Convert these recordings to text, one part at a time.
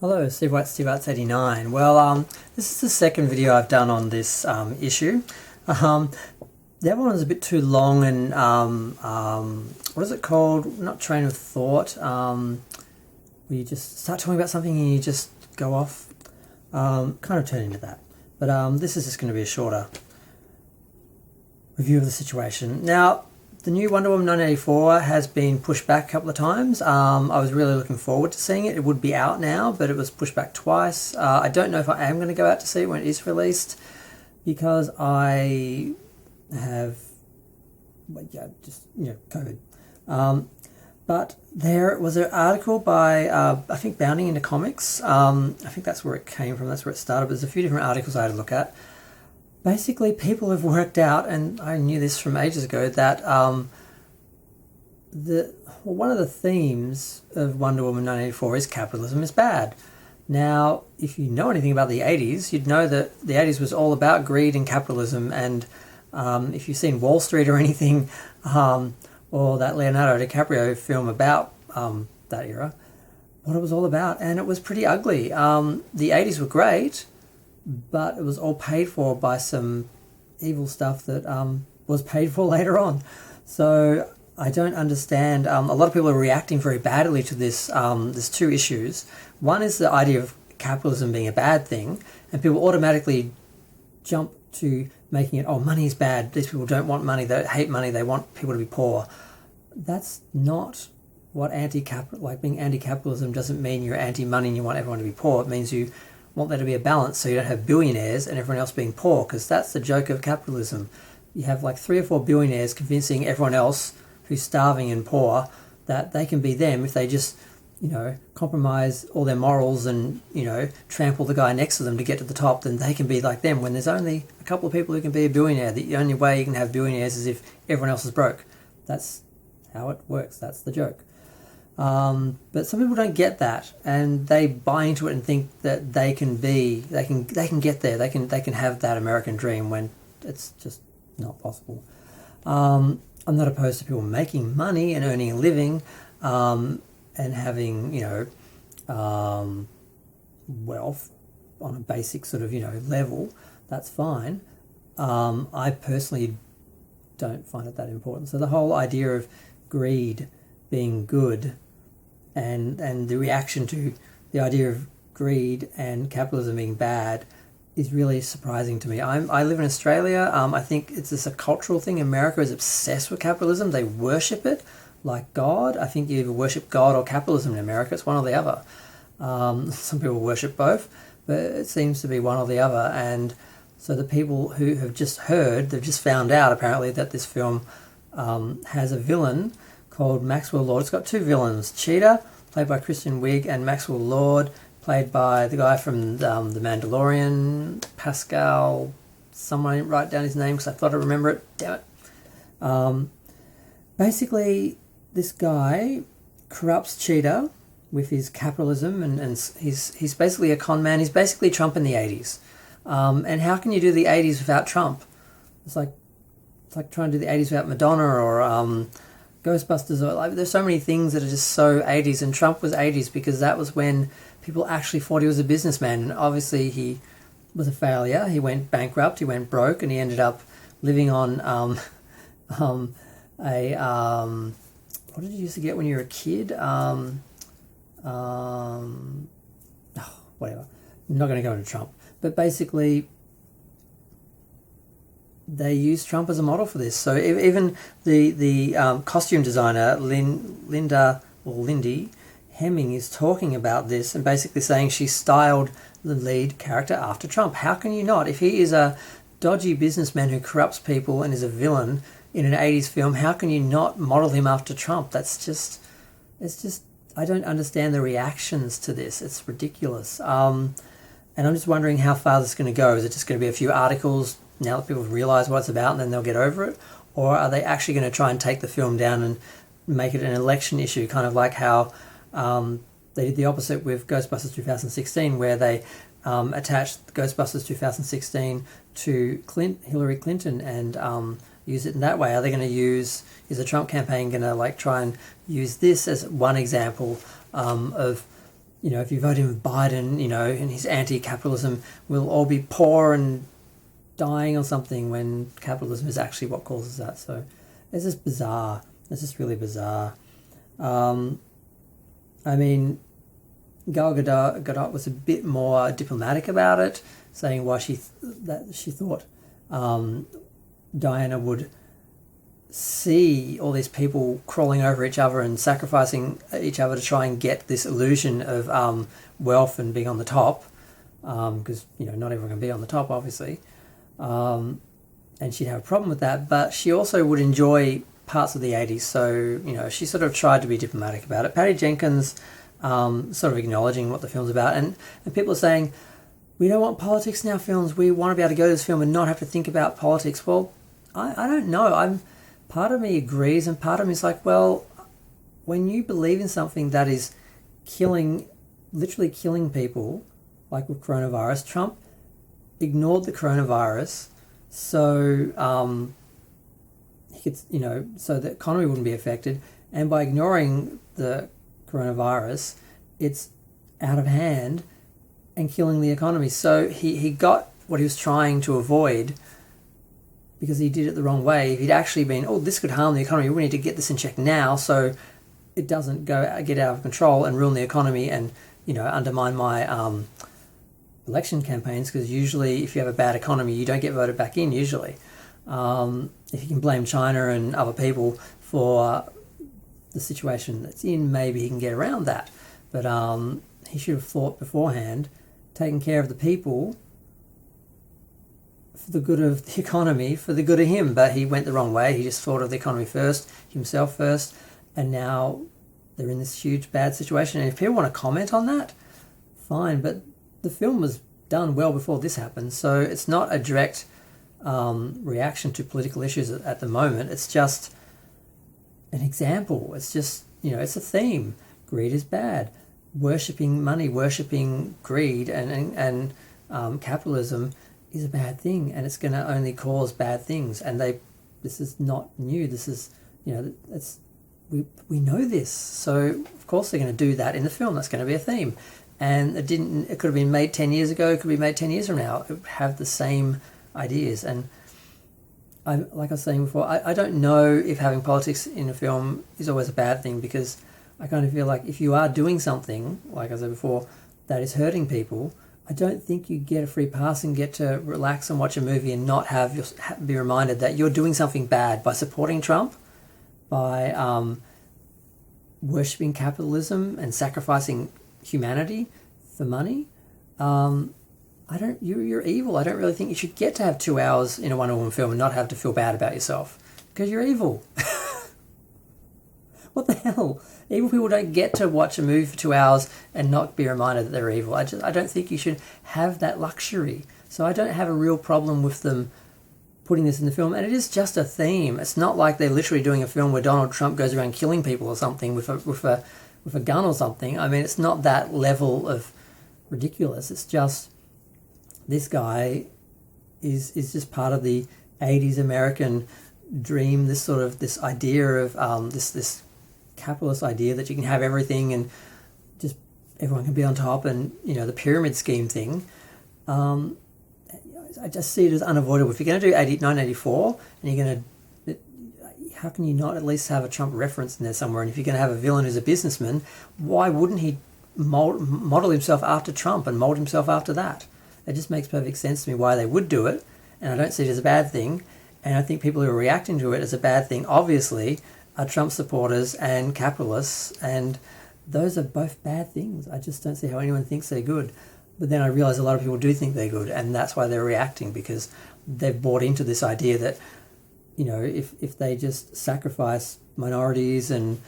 Hello, Steve White, Steve Arts 89. Well, this is the second video I've done on this issue. The other one was a bit too long and, what is it called? Not train of thought, where you just start talking about something and you just go off. Kind of turn into that. But this is just going to be a shorter review of the situation. Now, the new Wonder Woman 1984 has been pushed back a couple of times. I was really looking forward to seeing it. It would be out now, but it was pushed back twice. I don't know if I am going to go out to see it when it is released, because I have, COVID. But there was an article by, I think, Bounding into Comics. I think that's where it came from. That's where it started. But there's a few different articles I had to look at. Basically, people have worked out, and I knew this from ages ago, that one of the themes of Wonder Woman 1984 is capitalism is bad. Now, if you know anything about the 80s, you'd know that the 80s was all about greed and capitalism, and if you've seen Wall Street or anything, or that Leonardo DiCaprio film about that era, what it was all about, and it was pretty ugly. The 80s were great, but it was all paid for by some evil stuff that was paid for later on. So I don't understand. A lot of people are reacting very badly to this. There's two issues. One is the idea of capitalism being a bad thing, and people automatically jump to making it, oh, money is bad. These people don't want money. They hate money. They want people to be poor. That's not what being anti-capitalism doesn't mean you're anti-money and you want everyone to be poor. It means you want there to be a balance, so you don't have billionaires and everyone else being poor, because that's the joke of capitalism. You have like 3 or 4 billionaires convincing everyone else who's starving and poor that they can be them if they just, compromise all their morals and, trample the guy next to them to get to the top, then they can be like them, when there's only a couple of people who can be a billionaire. The only way you can have billionaires is if everyone else is broke. That's how it works. That's the joke. But some people don't get that, and they buy into it and think that they can get there. They can have that American dream when it's just not possible. I'm not opposed to people making money and earning a living, and having wealth on a basic sort of level. That's fine. I personally don't find it that important. So the whole idea of greed being good, and the reaction to the idea of greed and capitalism being bad is really surprising to me. I live in Australia. I think it's just a cultural thing. America is obsessed with capitalism. They worship it like God. I think you either worship God or capitalism in America. It's one or the other. Some people worship both, but it seems to be one or the other. And so the people who have just heard, they've just found out apparently that this film has a villain called Maxwell Lord. It's got 2 villains: Cheetah, played by Kristen Wiig, and Maxwell Lord, played by the guy from The Mandalorian, Pascal. Someone didn't write down his name because I thought I'd remember it. Damn it. Basically, this guy corrupts Cheetah with his capitalism, and he's basically a con man. He's basically Trump in the 80s. And how can you do the 80s without Trump? It's like trying to do the 80s without Madonna or Ghostbusters, or there's so many things that are just so 80s, and Trump was 80s because that was when people actually thought he was a businessman, and obviously he was a failure. He went bankrupt, he went broke, and he ended up living on what did you used to get when you were a kid? Whatever. I'm not going to go into Trump, but basically they used Trump as a model for this. So even the costume designer, Lindy Hemming, is talking about this and basically saying she styled the lead character after Trump. How can you not? If he is a dodgy businessman who corrupts people and is a villain in an 80s film, how can you not model him after Trump? It's just, I don't understand the reactions to this. It's ridiculous. And I'm just wondering how far this is going to go. Is it just going to be a few articles now that people realise what it's about and then they'll get over it? Or are they actually going to try and take the film down and make it an election issue, kind of like how they did the opposite with Ghostbusters 2016, where they attached Ghostbusters 2016 to Hillary Clinton and use it in that way? Are they going to is the Trump campaign going to try and use this as one example of if you vote in with Biden, and his anti-capitalism, we'll all be poor and dying or something, when capitalism is actually what causes that. So it's just bizarre. It's just really bizarre. I mean, Gal Gadot was a bit more diplomatic about it, saying why she thought Diana would see all these people crawling over each other and sacrificing each other to try and get this illusion of wealth and being on the top, because not everyone can be on the top, obviously, and she'd have a problem with that. But she also would enjoy parts of the 80s, so she sort of tried to be diplomatic about it. Patty Jenkins sort of acknowledging what the film's about, and people are saying, we don't want politics in our films, we want to be able to go to this film and not have to think about politics. Well, I don't know. Part of me agrees, and part of me is like, well, when you believe in something that is literally killing people, like with coronavirus, Trump ignored the coronavirus so he could, so the economy wouldn't be affected, and by ignoring the coronavirus, it's out of hand and killing the economy. So he got what he was trying to avoid, because he did it the wrong way. If he'd actually been, this could harm the economy, we need to get this in check now so it doesn't get out of control and ruin the economy and, undermine my election campaigns, because usually if you have a bad economy, you don't get voted back in, usually. If you can blame China and other people for the situation that's in, maybe he can get around that. But he should have thought beforehand, taken care of the people for the good of the economy, for the good of him. But he went the wrong way. He just thought of the economy first, himself first, and now they're in this huge bad situation. And if people want to comment on that, fine, but the film was done well before this happened, so it's not a direct reaction to political issues at the moment. It's just an example. It's just, it's a theme. Greed is bad. Worshipping money, worshipping greed and capitalism is a bad thing, and it's going to only cause bad things. And this is not new. This is, we know this. So of course they're going to do that in the film. That's going to be a theme. And it could have been made 10 years ago. It could be made 10 years from now. It would have the same ideas. And like I was saying before, I don't know if having politics in a film is always a bad thing, because I kind of feel like if you are doing something, like I said before, that is hurting people, I don't think you get a free pass and get to relax and watch a movie and not be reminded that you're doing something bad by supporting Trump, by worshipping capitalism and sacrificing humanity for money. You're evil. I don't really think you should get to have 2 hours in a Wonder Woman film and not have to feel bad about yourself, because you're evil. What the hell? Evil people don't get to watch a movie for 2 hours and not be reminded that they're evil. I don't think you should have that luxury. So I don't have a real problem with them putting this in the film. And it is just a theme. It's not like they're literally doing a film where Donald Trump goes around killing people or something with a gun or something. I mean, it's not that level of ridiculous. It's just this guy is just part of the 80s American dream, this idea of this capitalist idea that you can have everything and just everyone can be on top, and the pyramid scheme thing. I just see it as unavoidable. If you're going to do 1984 and you're going to, how can you not at least have a Trump reference in there somewhere? And if you're going to have a villain who's a businessman, why wouldn't he model himself after Trump and mold himself after that? It just makes perfect sense to me why they would do it, and I don't see it as a bad thing. And I think people who are reacting to it as a bad thing, obviously, are Trump supporters and capitalists, and those are both bad things. I just don't see how anyone thinks they're good. But then I realise a lot of people do think they're good, and that's why they're reacting, because they've bought into this idea that, if they just sacrifice minorities and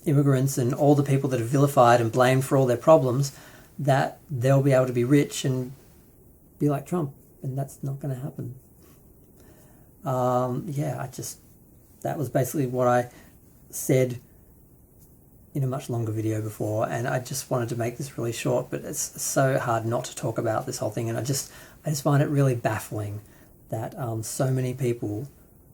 immigrants and all the people that are vilified and blamed for all their problems, that they'll be able to be rich and be like Trump, and that's not going to happen. That was basically what I said in a much longer video before, and I just wanted to make this really short, but it's so hard not to talk about this whole thing, and I just find it really baffling that so many people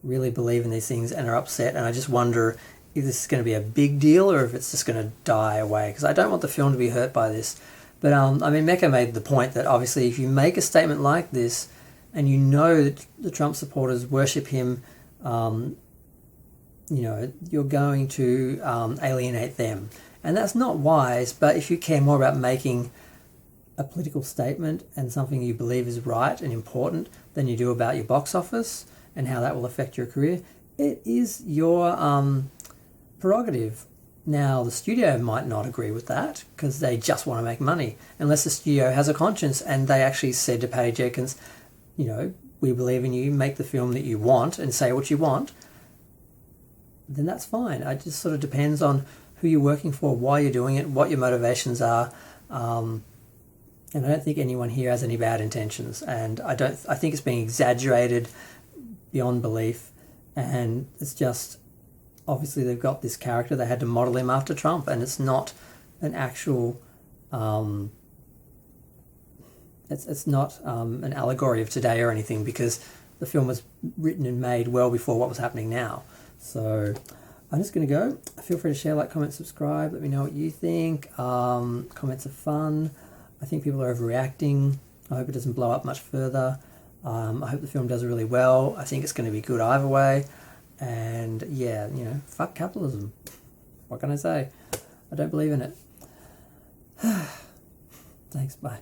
really believe in these things and are upset, and I just wonder if this is going to be a big deal or if it's just going to die away, because I don't want the film to be hurt by this. But I mean, Mecca made the point that obviously if you make a statement like this and you know that the Trump supporters worship him, you know, you're going to alienate them. And that's not wise, but if you care more about making a political statement and something you believe is right and important than you do about your box office and how that will affect your career, it is your prerogative. Now, the studio might not agree with that because they just want to make money, unless the studio has a conscience and they actually said to Patty Jenkins, you know, we believe in you, make the film that you want and say what you want, then that's fine. It just sort of depends on who you're working for, why you're doing it, what your motivations are. And I don't think anyone here has any bad intentions. And I think it's being exaggerated beyond belief. And it's just, obviously they've got this character, they had to model him after Trump, and it's not an actual, it's not an allegory of today or anything, because the film was written and made well before what was happening now. So I'm just going to go. Feel free to share, like, comment, subscribe. Let me know what you think. Comments are fun. I think people are overreacting. I hope it doesn't blow up much further. I hope the film does really well. I think it's going to be good either way. And yeah, you know, fuck capitalism. What can I say? I don't believe in it. Thanks, bye.